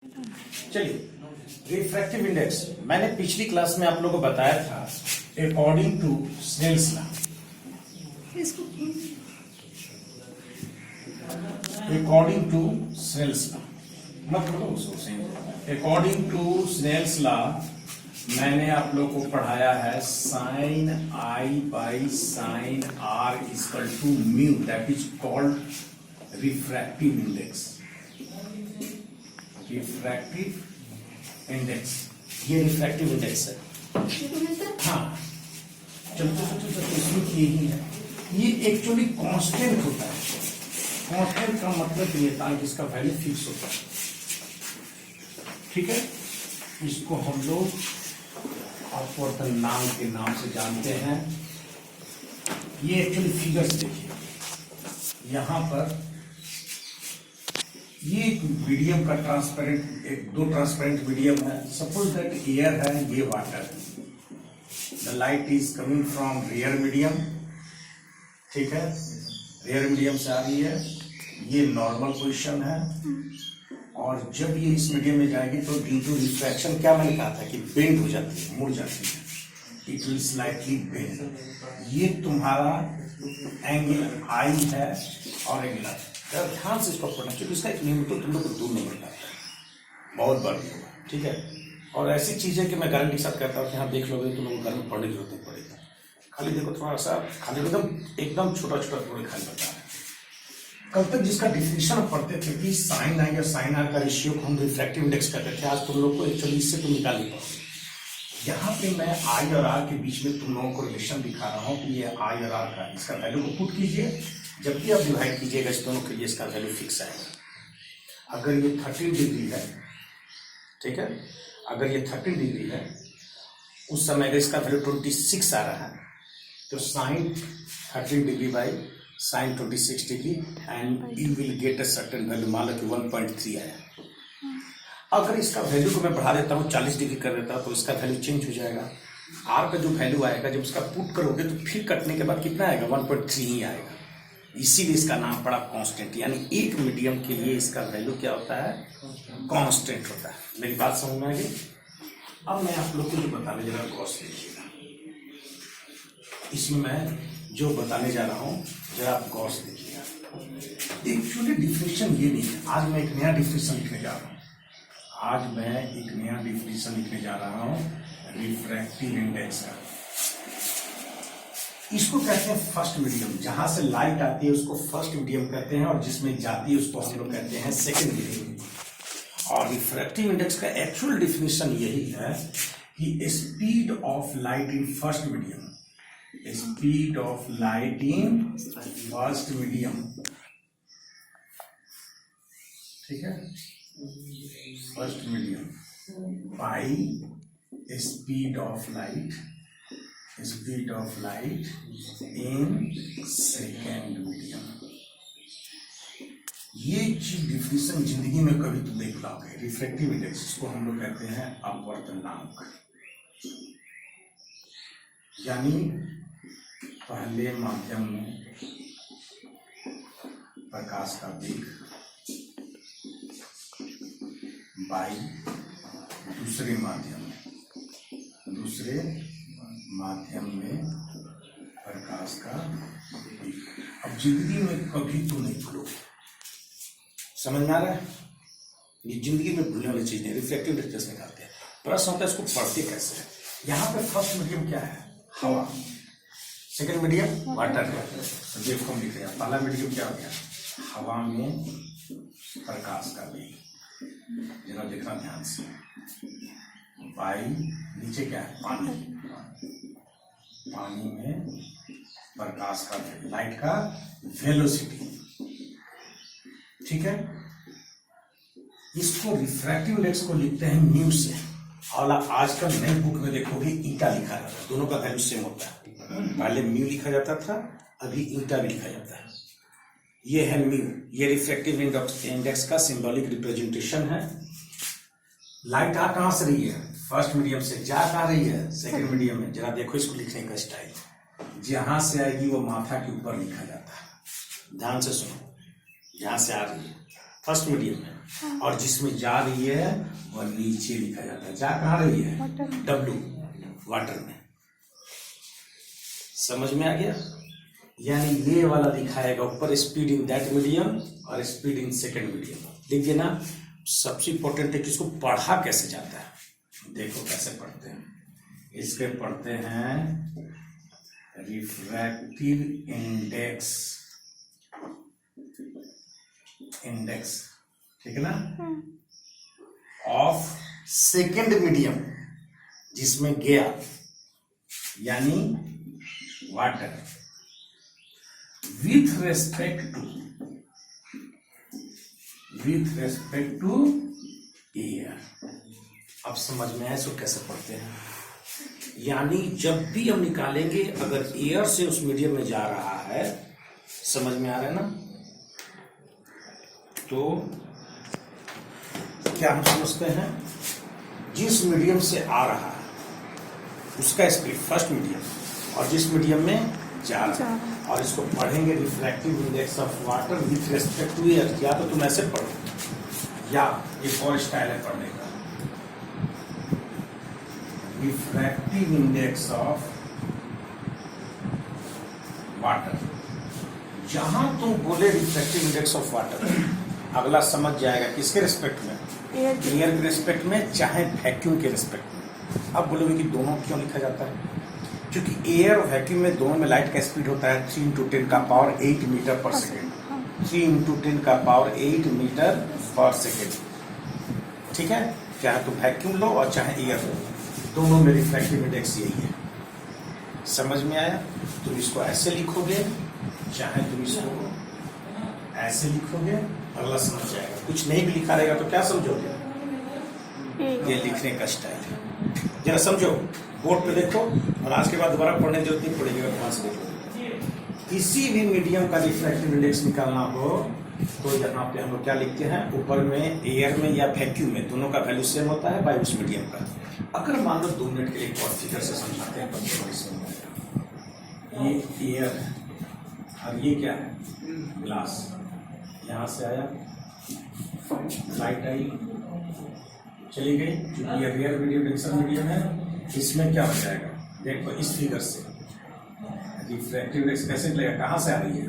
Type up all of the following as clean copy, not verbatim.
चलिए, refractive index मैंने पिछली क्लास में आप लोगों को बताया था according to Snell's law. According to Snell's law मत बोलो उसको। अकॉर्डिंग टू स्नेल्स लॉ मैंने आप लोगों को पढ़ाया है sine i by sine r equal to mu, that is called refractive index. Refractive index, ये रिफ्रैक्टिव इंडेक्स है। हाँ चलते इसमें यही है, ये एक्चुअली कांस्टेंट होता है। कांस्टेंट का मतलब ये था कि इसका वैल्यू फिक्स होता है। ठीक है, इसको हम लोग अपवर्तन नाम के नाम से जानते हैं। ये एक्चुअली फिगर्स देखिए, यहां पर ये एक मीडियम का ट्रांसपेरेंट, एक दो ट्रांसपेरेंट मीडियम है। सपोज दैट एयर है, ये वाटर है। The light is coming from rare medium. ठीक है, रेयर मीडियम से आ रही है, ये नॉर्मल पोजीशन है। और जब ये इस मीडियम में जाएगी तो ड्यू टू रिफ्रैक्शन, क्या मैंने कहा था कि बेंड हो जाती है, मुड़ जाती है। It will slightly bend. ये तुम्हारा एंगल आई है और एंगल, ध्यान से इसको पढ़ना, क्योंकि इसका एक नियम तो तुम लोग को दूर नहीं मिलता है, बहुत बार नहीं होगा। ठीक है, और ऐसी चीजें कि मैं गारंटी के साथ कहता हूँ कि हाँ देख लोगे तुम लोग घर में पढ़ने की जरूरत नहीं पड़ेगी। खाली देखो थोड़ा सा, खाली एकदम छोटा छोटा थोड़े खाली बता रहे हैं। कल तक जिसका डिफिनेशन पढ़ते थे कि साइन आई और साइन आर का रेशियो को हम रिफ्रैक्टिव इंडेक्स कहते थे, आज तुम लोग को एक्चुअली इससे तुम निकाल नहीं पाओगे। यहाँ पे मैं आई और आर के बीच में तुम लोगों को रिलेशन दिखा रहा हूँ कि ये आई और आर का, इसका वैल्यू को पुट कीजिए, जब भी आप डिवाइड कीजिएगा इस दोनों के लिए इसका वैल्यू फिक्स आएगा। अगर ये 13 डिग्री है, ठीक है, अगर ये 13 डिग्री है, उस समय अगर इसका वैल्यू 26 आ रहा है तो sine 13 degree by sine 26 degree and you will get a certain value. मान लो कि 1.3 आया। अगर इसका वैल्यू को मैं बढ़ा देता हूँ, 40 डिग्री कर देता हूँ, तो इसका वैल्यू चेंज हो जाएगा। आर का जो वैल्यू आएगा जब उसका पुट करोगे तो फिर कटने के बाद कितना आएगा, 1.3 ही आएगा। इसीलिए इसका नाम पड़ा कांस्टेंट, यानी एक मीडियम के लिए इसका वैल्यू क्या होता है, कांस्टेंट होता है। मेरी बात समझ में आ गई? अब मैं आप लोग को जो बताने जा रहा हूँ, गौर से देखिएगा, इसमें मैं जो बताने जा रहा हूँ जरा आप गौर से देखिएगा। एक्चुअली डिफिनेशन ये नहीं है, आज मैं एक नया डिफिनेशन लिखने जा रहा हूँ। आज मैं एक नया डिफिनेशन लिखने जा रहा हूँ रिफ्रैक्टिव इंडेक्स का। इसको कहते हैं फर्स्ट मीडियम। जहां से लाइट आती है उसको फर्स्ट मीडियम कहते हैं, और जिसमें जाती है उसको हम लोग कहते हैं सेकेंड मीडियम। और रिफ्रैक्टिव इंडेक्स का एक्चुअल डिफिनेशन यही है कि speed of light in first medium, speed of light in first medium, ठीक है, first medium by speed of light, speed of light in second medium. ये चीज डिफिनेशन जिंदगी में कभी तुम नहीं भुलाओगे। रिफ्रैक्टिव इंडेक्स, इसको हम लोग कहते हैं अपवर्तनांक। यानी पहले माध्यम में प्रकाश का वेग बाई दूसरे माध्यम में प्रकाश का वेग। अब जिंदगी में कभी तो नहीं भूलोगे। समझ में आ रहा है? ये जिंदगी में भूलने वाली चीज नहीं। रिफ्रैक्टिव इंडेक्स निकालते हैं, प्रश्न होता है इसको पढ़ते कैसे है। यहाँ पे फर्स्ट मीडियम क्या है, हवा। सेकेंड मीडियम वाटर है, देखो हम लिख रहे हैं। पहला मीडियम क्या हो गया, हवा में प्रकाश का वेग। जरा देखना ध्यान से, बाई नीचे क्या है, पानी। पानी में प्रकाश का वेग, लाइट का वेलोसिटी। ठीक है, इसको रिफ्रैक्टिव इंडेक्स को लिखते हैं म्यू से। और आजकल नई बुक में देखोगे ईटा लिखा जाता है, दोनों का वैल्यू सेम होता है। पहले म्यू लिखा जाता था, अभी ईटा भी लिखा जाता है। ये है म्यू, ये रिफ्रैक्टिव इंडेक्स का सिंबॉलिक रिप्रेजेंटेशन है। लाइट आ कहां से रही है, फर्स्ट मीडियम से, जा कहां रही है, सेकेंड मीडियम में। जरा देखो इसको लिखने का स्टाइल, जहां से आएगी वो माथा के ऊपर लिखा जाता है। ध्यान से सुनो, जहां से आ रही है फर्स्ट मीडियम में, और जिसमें जा रही है वह नीचे लिखा जाता है। जा कहाँ रही है? W, वाटर में। समझ में आ गया? यानी ये वाला दिखाएगा ऊपर स्पीड इन दैट मीडियम और स्पीड इन सेकेंड मीडियम। देखिए ना, सबसे इंपॉर्टेंट है कि इसको पढ़ा कैसे जाता है। देखो कैसे पढ़ते हैं, इसके पढ़ते हैं रिफ्रैक्टिव इंडेक्स, ठीक है ना, ऑफ सेकेंड मीडियम जिसमें गया, यानी water, with respect to air. अब समझ में आया इसको कैसे पढ़ते हैं। यानी जब भी हम निकालेंगे, अगर एयर से उस मीडियम में जा रहा है, समझ में आ रहा है ना, तो क्या हम समझते हैं, जिस मीडियम से आ रहा है उसका स्पीड फर्स्ट मीडियम, और जिस मीडियम में जा रहा है, और इसको पढ़ेंगे refractive index of water with respect to air. या तो तुम ऐसे पढ़ो, या एक और स्टाइल है पढ़ने का, रिफ्रैक्टिव इंडेक्स ऑफ वाटर। जहां तुम बोले रिफ्रैक्टिव इंडेक्स ऑफ वाटर, अगला समझ जाएगा किसके रिस्पेक्ट में, एयर के रिस्पेक्ट में, चाहे वैक्यूम के रिस्पेक्ट में। अब बोलोगे कि दोनों क्यों लिखा जाता है? क्योंकि एयर और वैक्यूम में दोनों में लाइट का स्पीड होता है 3 × 10 का पावर 8 मीटर पर सेकेंड, 3 × 10 का पावर 8 मीटर पर सेकेंड। ठीक है, चाहे तुम वैक्यूम लो और चाहे एयर लो, दोनों में रिफ्रैक्टिव इंडेक्स यही है। समझ में आया? तुम इसको ऐसे लिखोगे, चाहे तुम इसको ऐसे लिखोगे, अगला समझ जाएगा। कुछ नहीं भी लिखा रहेगा तो क्या समझोगे? ये लिखने का स्टाइल है। जरा समझो, बोर्ड पे देखो, और आज के बाद दोबारा पढ़ने की जरूरत नहीं पड़ेगी। अगर वहां से देखो, किसी भी मीडियम का रिफ्रैक्टिव इंडेक्स निकालना हो तो यहाँ पे हम लोग क्या लिखते हैं, ऊपर में एयर में या वैक्यूम में दोनों का वैल्यू सेम होता है बाय उस मीडियम का। अगर मान लो 2 मिनट के लिए एक और फिगर से समझाते हैं, ये एयर है और ये क्या है, ग्लास। यहाँ से आया, लाइट आई, चली गई, क्योंकि ये रियर मीडियम डिक्शन मीडियम है। इसमें क्या हो जाएगा, देखो इस फिगर से रिफ्रैक्टिव इंडेक्स कैसे निकलेगा, कहाँ से आ रही है,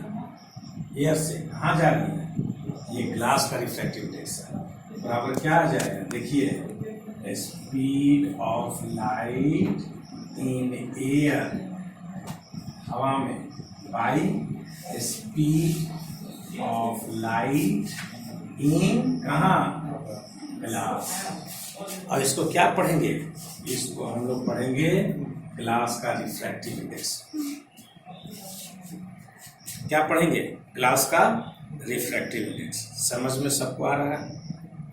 एयर से, कहाँ जा रही है, ये ग्लास का रिफ्रैक्टिव इंडेक्स है, बराबर क्या आ जाएगा, देखिए speed of light in air, हवा में, बाई स्पीड ऑफ लाइट इन कहाँ, ग्लास। और इसको क्या पढ़ेंगे, इसको हम लोग पढ़ेंगे ग्लास का रिफ्रैक्टिव इंडेक्स। क्या पढ़ेंगे, ग्लास का रिफ्रैक्टिव इंडेक्स। समझ में सबको आ रहा है?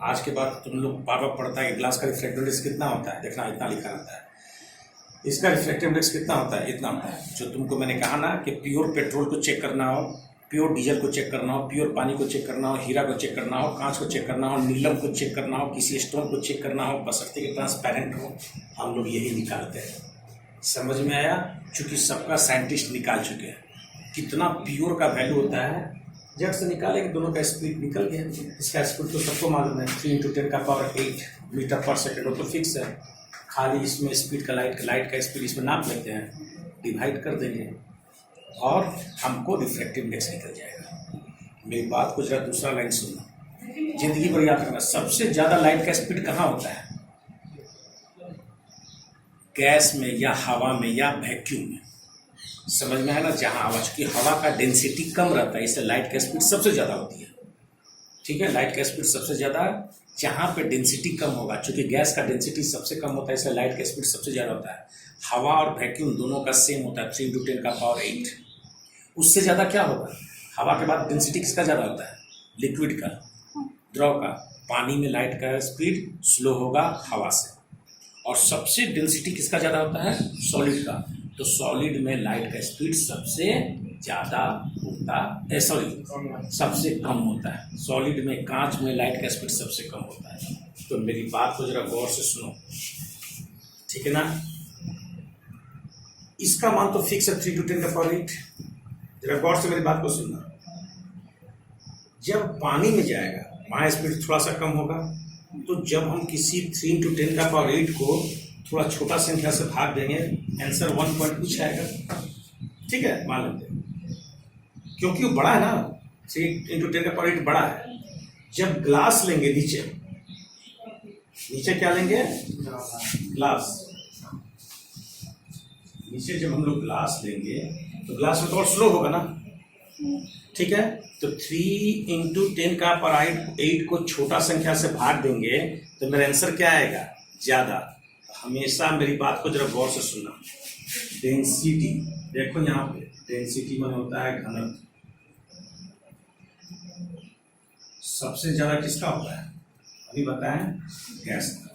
आज के बाद तुम लोग बार बार पढ़ता है कि ग्लास का रिफ्रैक्टिव इंडेक्स कितना होता है, देखना इतना लिखा रहता है। इसका रिफ्रैक्टिव इंडेक्स कितना होता है, इतना होता है। जो तुमको मैंने कहा ना कि प्योर पेट्रोल को चेक करना हो, प्योर डीजल को चेक करना हो, प्योर पानी को चेक करना हो, हीरा को चेक करना हो, कांच को चेक करना हो, नीलम को चेक करना हो, किसी स्टोन को चेक करना हो, बशर्ते कि ट्रांसपेरेंट हो, हम लोग यही निकालते हैं। समझ में आया? चूंकि सबका साइंटिस्ट निकाल चुके हैं कितना प्योर का वैल्यू होता है, जब से निकालेंगे दोनों का स्पीड निकल गया। इसका स्पीड तो सबको मालूम है, 3 × 10 का पावर 8 मीटर पर सेकेंड, तो फिक्स है। खाली इसमें स्पीड का लाइट का स्पीड इसमें नाप लेते हैं, डिवाइड कर देंगे और हमको रिफ्रैक्टिव इंडेक्स निकल जाएगा। मेरी बात को जरा दूसरा लाइन सुनना, जिंदगी भर याद रखना। सबसे ज्यादा लाइट का स्पीड कहाँ होता है, गैस में या हवा में या वैक्यूम में। समझ में है ना? जहाँ हवा, चूंकि हवा का डेंसिटी कम रहता है इसलिए लाइट का स्पीड सबसे ज्यादा होती है। ठीक है, लाइट का स्पीड सबसे ज्यादा जहाँ पे डेंसिटी कम होगा, चूंकि गैस का डेंसिटी सबसे कम होता है इसलिए लाइट का स्पीड सबसे ज्यादा होता है। हवा और वैक्यूम दोनों का सेम होता है, 3 × 10 का पावर 8। उससे ज्यादा क्या होगा, हवा के बाद डेंसिटी किसका ज्यादा होता है, लिक्विड का, द्रव का। पानी में लाइट का स्पीड स्लो होगा हवा से, और सबसे डेंसिटी किसका ज्यादा होता है, सॉलिड का। तो सॉलिड में लाइट का स्पीड सबसे ज्यादा होता है, सबसे कम होता है। सॉलिड में, कांच में लाइट का स्पीड सबसे कम होता है। तो मेरी बात को जरा गौर से सुनो, ठीक है ना? इसका मान तो फिक्स है 3 × 10 का पावर 8। जरा गौर से मेरी बात को सुनना। जब पानी में जाएगा वहाँ स्पीड थोड़ा सा कम होगा। तो जब हम किसी 3 into 10 का पावर 8 को थोड़ा छोटा संख्या से भाग देंगे, आंसर 1 पॉइंट कुछ आएगा। ठीक है, मान लेते हैं, क्योंकि वो बड़ा है ना, 3 into 10 का पावर 8 बड़ा है। जब ग्लास लेंगे नीचे क्या लेंगे? ग्लास। नीचे जब हम लोग ग्लास लेंगे तो ग्लास में तो और स्लो होगा ना। ठीक है, तो 3 into 10 का पावर 8 को छोटा संख्या से भाग देंगे तो मेरा आंसर क्या आएगा? ज्यादा। हमेशा मेरी बात को जरा गौर से सुनना। डेंसिटी, देखो यहाँ पे डेंसिटी में होता है घनत्व। सबसे ज्यादा किसका होता है? अभी बताएं, गैस का।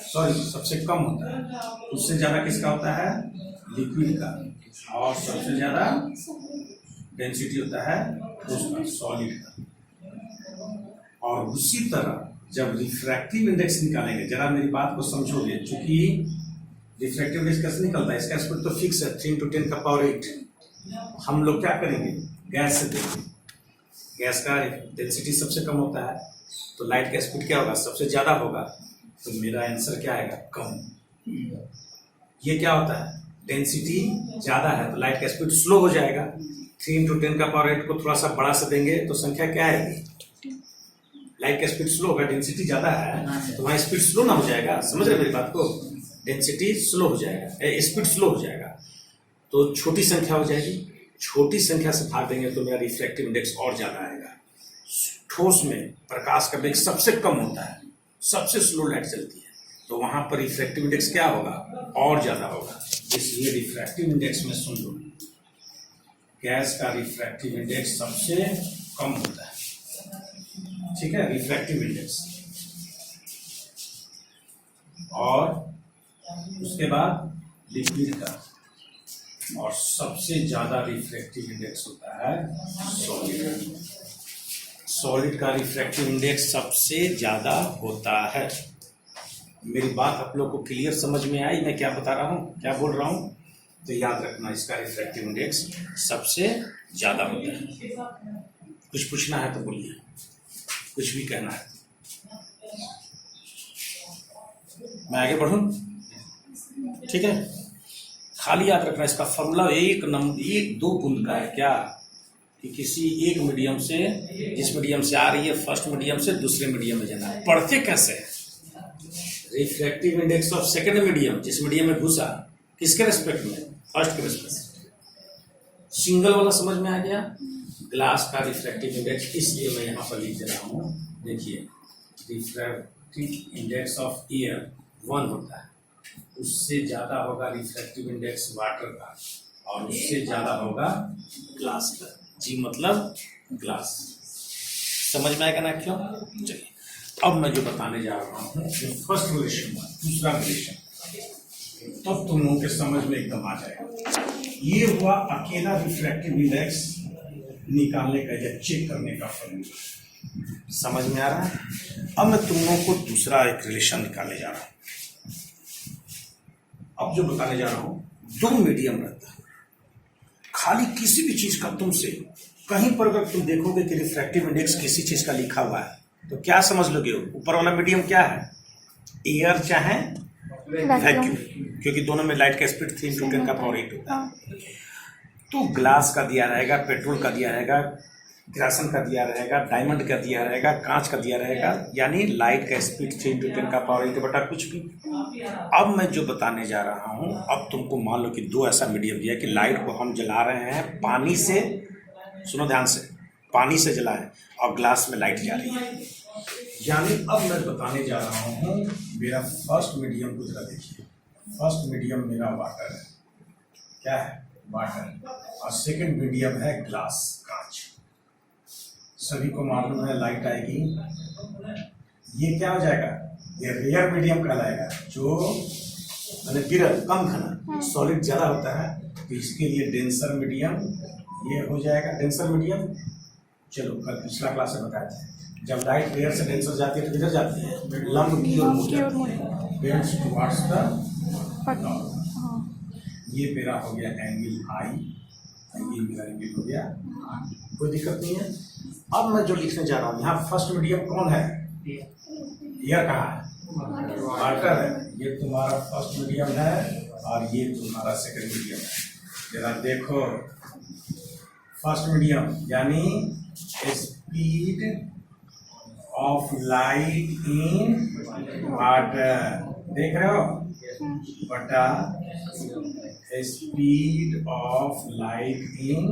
सॉरी, सबसे कम होता है। उससे ज्यादा किसका होता है? लिक्विड का। और सबसे ज्यादा डेंसिटी होता है उसका, सॉलिड का। और उसी तरह जब रिफ्रैक्टिव इंडेक्स निकालेंगे, जरा मेरी बात को समझोगे, क्योंकि रिफ्रैक्टिव इंडेक्स कैसे निकलता है? इसका स्पीड तो फिक्स है, 3 into 10 का पावर 8। हम लोग क्या करेंगे? गैस से देखेंगे। गैस का डेंसिटी सबसे कम होता है, तो लाइट का स्पीड क्या होगा? सबसे ज्यादा होगा। तो मेरा आंसर क्या आएगा? कम। ये क्या होता है? डेंसिटी ज्यादा है तो लाइट का स्पीड स्लो हो जाएगा। 3 into 10 का पावर 8 को थोड़ा सा बड़ा से देंगे तो संख्या क्या आएगी? लाइट का स्पीड स्लो होगा, डेंसिटी ज्यादा है तो वहां स्पीड स्लो ना हो जाएगा। समझ रहे मेरी बात को? डेंसिटी स्लो हो जाएगा, स्पीड स्लो हो जाएगा, तो छोटी संख्या हो जाएगी। छोटी संख्या से भाग देंगे तो मेरा रिफ्रैक्टिव इंडेक्स और ज्यादा आएगा। ठोस में प्रकाश का वेग सबसे कम होता है, सबसे स्लो लाइट चलती है, तो वहां पर रिफ्रैक्टिव इंडेक्स क्या होगा? और ज्यादा होगा। इसलिए रिफ्रैक्टिव इंडेक्स में सुन लो, गैस का रिफ्रैक्टिव इंडेक्स सबसे कम होता है। ठीक है, रिफ्रैक्टिव इंडेक्स। और उसके बाद लिक्विड का। और सबसे ज्यादा रिफ्रैक्टिव इंडेक्स होता है सॉलिड। सॉलिड का रिफ्रैक्टिव इंडेक्स सबसे ज्यादा होता है। मेरी बात आप लोग को क्लियर समझ में आई? मैं क्या बता रहा हूँ, क्या बोल रहा हूँ? तो याद रखना, इसका रिफ्रैक्टिव इंडेक्स सबसे ज्यादा होता है। कुछ पूछना है तो बोलिए, कुछ भी कहना है। मैं आगे बढ़ूं? ठीक है, खाली याद रखना, इसका फॉर्मूला 1-2 बूंद का है। क्या? कि किसी एक मीडियम से, जिस मीडियम से आ रही है, फर्स्ट मीडियम से दूसरे मीडियम में जाना है। पढ़ते कैसे? Refractive index of second medium, जिस मीडियम में घुसा, किसके रेस्पेक्ट में? फर्स्ट के रेस्पेक्ट। सिंगल वाला समझ में आ गया? ग्लास का रिफ्रैक्टिव इंडेक्स, इसलिए मैं यहाँ पर लिख दे रहा हूँ। देखिए, रिफ्रैक्टिव इंडेक्स ऑफ एयर 1 होता है, उससे ज्यादा होगा रिफ्रैक्टिव इंडेक्स वाटर का, और उससे ज्यादा होगा ग्लास का। जी मतलब ग्लास। समझ में आएगा ना क्यों? चलिए, अब मैं जो बताने जा रहा हूँ, फर्स्ट रिलेशन, दूसरा रिलेशन, तब तुम लोगों के समझ में एकदम आ जाएगा। ये हुआ अकेला रिफ्रैक्टिव इंडेक्स निकालने का या चेक करने का फॉर्मूला। समझ में आ रहा है? अब मैं तुम लोगों को दूसरा एक रिलेशन निकालने जा रहा हूं। अब जो बताने जा रहा हूं, 2 मीडियम रहता है। खाली किसी भी चीज का तुमसे कहीं पर अगर तुम देखोगे कि रिफ्रैक्टिव इंडेक्स किसी चीज का लिखा हुआ है, तो क्या समझ लोगे? ऊपर वाला मीडियम क्या है? एयर चाहे वैक्यूम, क्योंकि दोनों में लाइट का स्पीड 3 into 10 का पावर 8 होता है। तो ग्लास का दिया रहेगा, पेट्रोल का दिया रहेगा, किरासन का दिया रहेगा, डायमंड का दिया रहेगा, कांच का दिया रहेगा, यानी लाइट का स्पीड 3 into 10 का पावर 8 बटा कुछ भी। अब मैं जो बताने जा रहा हूं, अब तुमको मान लो कि 2 ऐसा मीडियम दिया कि लाइट को हम जला रहे हैं पानी से, सुनो ध्यान से, पानी से जलाएं और ग्लास में लाइट जा रही है। यानी अब मैं बताने जा रहा हूं, मेरा फर्स्ट मीडियम को जरा देखिए। फर्स्ट मीडियम मेरा वाटर है। क्या है? वाटर। और सेकंड मीडियम है ग्लास, कांच। सभी को मालूम है लाइट आएगी, ये क्या हो जाएगा? ये रेयर मीडियम कहलाएगा, जो मैंने विरल, कम घना, सॉलिड ज्यादा होता है, तो इसके लिए डेंसर मीडियम ये हो जाएगा। डेंसर मीडियम, चलो कल पिछला क्लास में बताए थे, जब लाइट रेयर से डेंसर जाती है तो किधर जाती है? लंब की ओर मुड़ जाती है, बेंड्स टुवर्ड्स द। ये मेरा हो गया एंगल आई, ये मेरा एंगल हो गया, कोई दिक्कत नहीं है। अब मैं जो लिखने जा रहा हूँ, यहाँ फर्स्ट मीडियम कौन है? एयर कहाँ है? वाटर है। ये तुम्हारा फर्स्ट मीडियम है और ये तुम्हारा सेकंड मीडियम है। जरा देखो, फर्स्ट मीडियम यानी speed of light in water, देख रहे हो, बटा speed of light in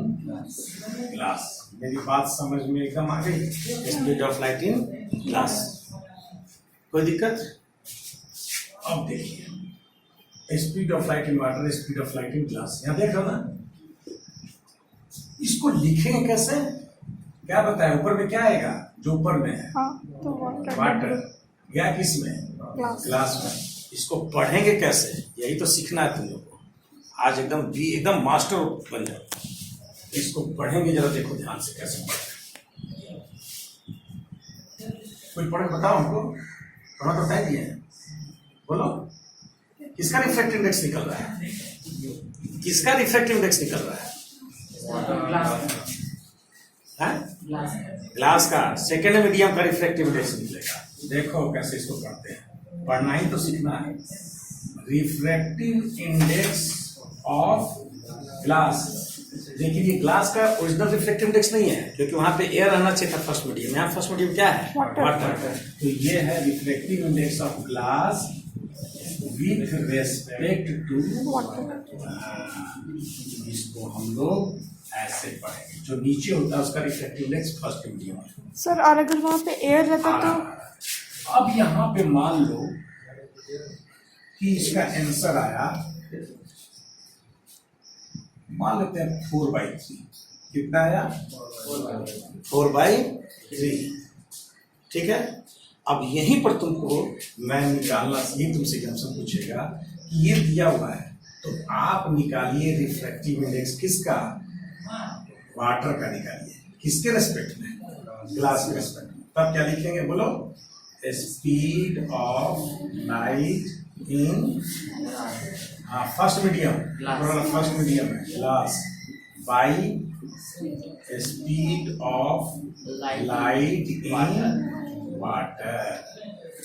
glass. मेरी बात समझ में एकदम आ गई? Speed of light in glass, कोई दिक्कत? अब देखिए, speed of light in water, speed of light in glass, यहाँ देख रहे हो ना? इसको लिखेंगे कैसे? क्या बताया, ऊपर में क्या आएगा? जो ऊपर में है तो वाटर, या किस में? ग्लास में। इसको पढ़ेंगे कैसे? यही तो सीखना है तुम लोग को। आज एकदम मास्टर बन जाओ। इसको पढ़ेंगे, जरा देखो ध्यान से कैसे पढ़ेंगे। कोई पढ़े बताओ हमको, पढ़ा तो तय दिए हैं, बोलो। किसका रिफ्रैक्टिव इंडेक्स निकल रहा है? किसका रिफ्रैक्टिव इंडेक्स निकल रहा है? ग्लास का। सेकेंड मीडियम का रिफ्रैक्टिव इंडेक्स निकलेगा। देखो कैसे इसको पढ़ते हैं, पढ़ना ही तो सीखना है। Refractive index of glass. देखिए, ये ग्लास का ओरिजिनल रिफ्रैक्टिव इंडेक्स नहीं है, क्योंकि वहां पे एयर रहना चाहिए था फर्स्ट मीडियम। यहाँ फर्स्ट मीडियम क्या है? वाटर। तो ये है refractive index of glass with respect to इसको हम लोग ऐसे पढ़ेंगे। जो नीचे होता है उसका रिफ्रैक्टिव इंडेक्स फर्स्ट मीडियम है। सर, और अगर वहाँ पे एयर रहता तो? अब यहाँ पे मान लो कि इसका आंसर आया, मान लेते हैं 4/3। कितना आया? 4/3। ठीक है। अब यहीं पर तुमको मैं निकालना, ये तुमसे हमसे पूछेगा कि ये दिया हुआ है, तो आप निकालिए रिफ्रैक्टिव इंडेक्स किसका? वाटर का निकालिए। किसके रेस्पेक्ट में? ग्लास के रेस्पेक्ट में। तब क्या लिखेंगे बोलो? Speed of light in first medium, first medium है glass, by speed of light in water.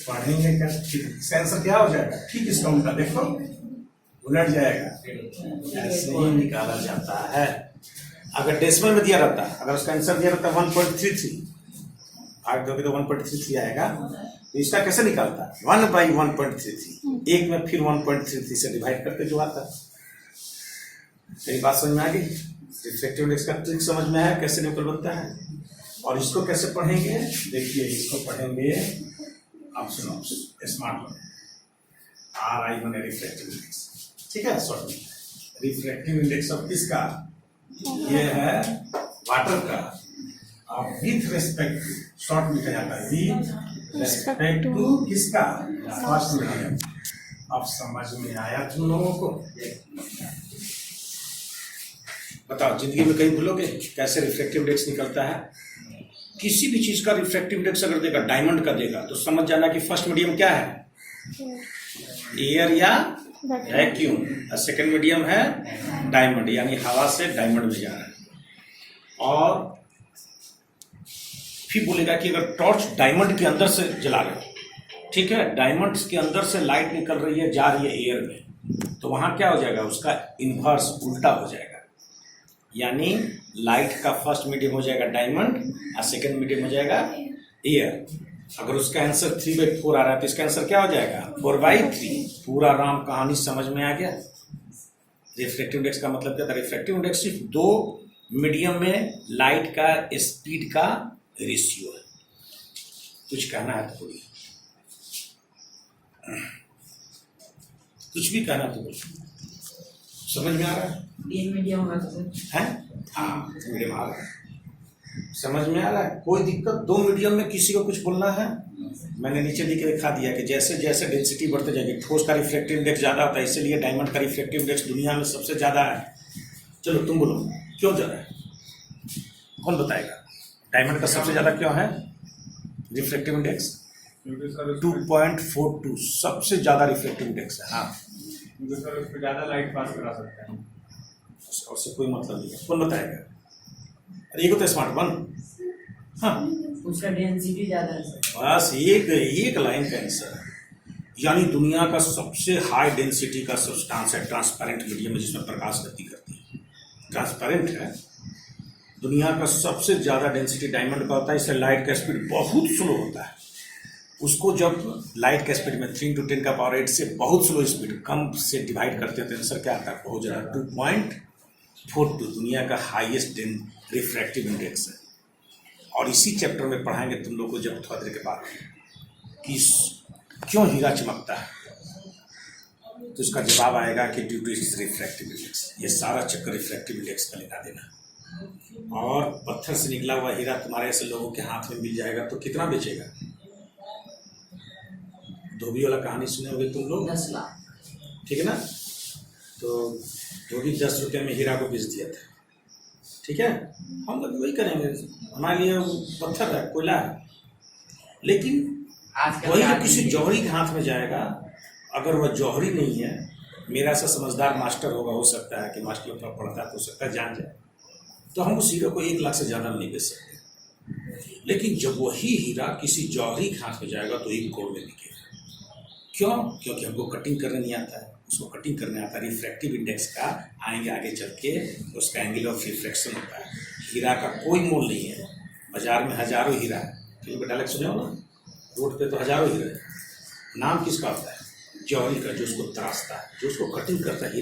पढ़ेंगे का आंसर क्या हो जाएगा? ठीक इसका उल्टा देखो, उलट जाएगा। ऐसे ही निकाला जाता है। अगर डेसिमल में दिया रहता, अगर उसका आंसर दिया रहता 1.33, भाग दोगे तो 1.33 आएगा। तो इसका कैसे निकालता? 1/1.33, एक में फिर 1.33 से डिवाइड करके जो आता। सही बात समझ में आ गई? रिफ्रैक्टिव इंडेक्स का ट्रिक समझ में आया कैसे निकल बनता है। और इसको कैसे पढ़ेंगे? देखिए, इसको पढ़ेंगे, आप सुनो, स्मार्ट बने, RI बने रिफ्रैक्टिव इंडेक्स। ठीक है, सॉरी, रिफ्रैक्टिव इंडेक्स ऑफ किसका? ये है वाटर का। अब विथ रेस्पेक्ट शॉर्ट में क्या जाता है? विथ रेस्पेक्ट टू किसका? First medium. अब समझ में आया तुम लोगों को? बताओ, जिंदगी में कहीं भूलोगे कैसे रिफ्रैक्टिव इंडेक्स निकलता है? किसी भी चीज का रिफ्रैक्टिव इंडेक्स अगर देगा, डायमंड का देगा, तो समझ जाना कि फर्स्ट मीडियम क्या है? एयर या वैक्यूम। और सेकेंड मीडियम है डायमंड, यानी हवा से डायमंड में जा रहा है। और फिर बोलेगा कि अगर टॉर्च डायमंड के अंदर से जला रहे हो, ठीक है, डायमंड के अंदर से लाइट निकल रही है, जा रही है एयर में, तो वहां क्या हो जाएगा? उसका इनवर्स, उल्टा हो जाएगा। यानी लाइट का फर्स्ट मीडियम हो जाएगा डायमंड और सेकेंड मीडियम हो जाएगा एयर। अगर उसका आंसर 3/4 आ रहा है तो इसका आंसर क्या हो जाएगा? 4/3। पूरा राम कहानी समझ में आ गया। रिफ्रैक्टिव इंडेक्स का मतलब क्या था? रिफ्रैक्टिव इंडेक्स सिर्फ दो मीडियम में लाइट का स्पीड का रेशियो है। कुछ कहना है तो बोलिए, कुछ भी कहना तो बोलिए। समझ में आ रहा है? मीडियम होगा तो सर है? हाँ, मीडियम आ रहा है, समझ में आ रहा है? कोई दिक्कत? दो मीडियम में किसी को कुछ बोलना है? मैंने नीचे लिख के दिखा दिया कि जैसे जैसे डेंसिटी बढ़ते जाएगी, ठोस का रिफ्रैक्टिव इंडेक्स ज्यादा होता है, इसलिए डायमंड का रिफ्रैक्टिव इंडेक्स दुनिया में सबसे ज्यादा है। चलो तुम बोलो, क्यों ज्यादा है? कौन बताएगा? डायमंड का सबसे ज्यादा क्यों है रिफ्रैक्टिव इंडेक्स? 2.42 सबसे ज्यादा रिफ्रैक्टिव इंडेक्स है। हाँ, सर उसको ज्यादा लाइट पास करा सकते हैं। उससे कोई मतलब नहीं है। कौन बताएगा? अरे ये तो स्मार्ट वन, हाँ, उसका डेंसिटी ज्यादा है सर। बस एक लाइन का आंसर है। यानी दुनिया का सबसे हाई डेंसिटी का सब्सटेंस है ट्रांसपेरेंट मीडियम, जिसमें प्रकाश गति करती है, ट्रांसपेरेंट है। दुनिया का सबसे ज्यादा डेंसिटी डायमंड का होता है, इससे लाइट का स्पीड बहुत स्लो होता है। उसको जब लाइट का स्पीड में 3 × 10⁸ से बहुत स्लो स्पीड कम से डिवाइड करते हैं तो आंसर क्या आता है? बहुत ज़्यादा 2.42 दुनिया का हाईएस्ट रिफ्रैक्टिव इंडेक्स है। और इसी चैप्टर में पढ़ाएंगे तुम लोग को जब थोड़ा देर के बाद कि क्यों हीरा चमकता है, तो इसका जवाब आएगा कि due to its refractive index. ये सारा चक्कर रिफ्रैक्टिव इंडेक्स का लगा देना। और पत्थर से निकला हुआ हीरा तुम्हारे ऐसे लोगों के हाथ में मिल जाएगा तो कितना बेचेगा? धोबी वाला कहानी सुने होंगे तुम लोग, 10 लाख। ठीक है ना? तो धोबी 10 रुपये में हीरा को बेच दिया था, ठीक है? हम लोग वही करेंगे, हमारे लिए वो पत्थर है, कोयला है। लेकिन वही जो किसी जौहरी के हाथ में जाएगा, अगर वह जौहरी नहीं है, मेरा सा समझदार मास्टर होगा, हो सकता है कि मास्टर लोग पढ़ता है तो हो सकता है जान जाए, तो हम उस हीरे को 1 लाख से ज़्यादा नहीं बेच सकते। लेकिन जब वही हीरा किसी जौहरी के हाथ में जाएगा तो 1 करोड़ में बिकेगा। क्यों? क्योंकि हमको कटिंग करने नहीं आता है, उसको कटिंग करने आता है। रिफ्रैक्टिव इंडेक्स का आएंगे आगे चल के, उसका एंगल ऑफ रिफ्लेक्शन होता है। हीरा का कोई मोल नहीं है, बाजार में हजारों हीरा है। फिल्म का डायलॉग सुने हो ना, रोड पे तो हजारों हीरा है। नाम किसका होता है? जौहरी का, जो उसको तराशता है, जो उसको कटिंग करता है।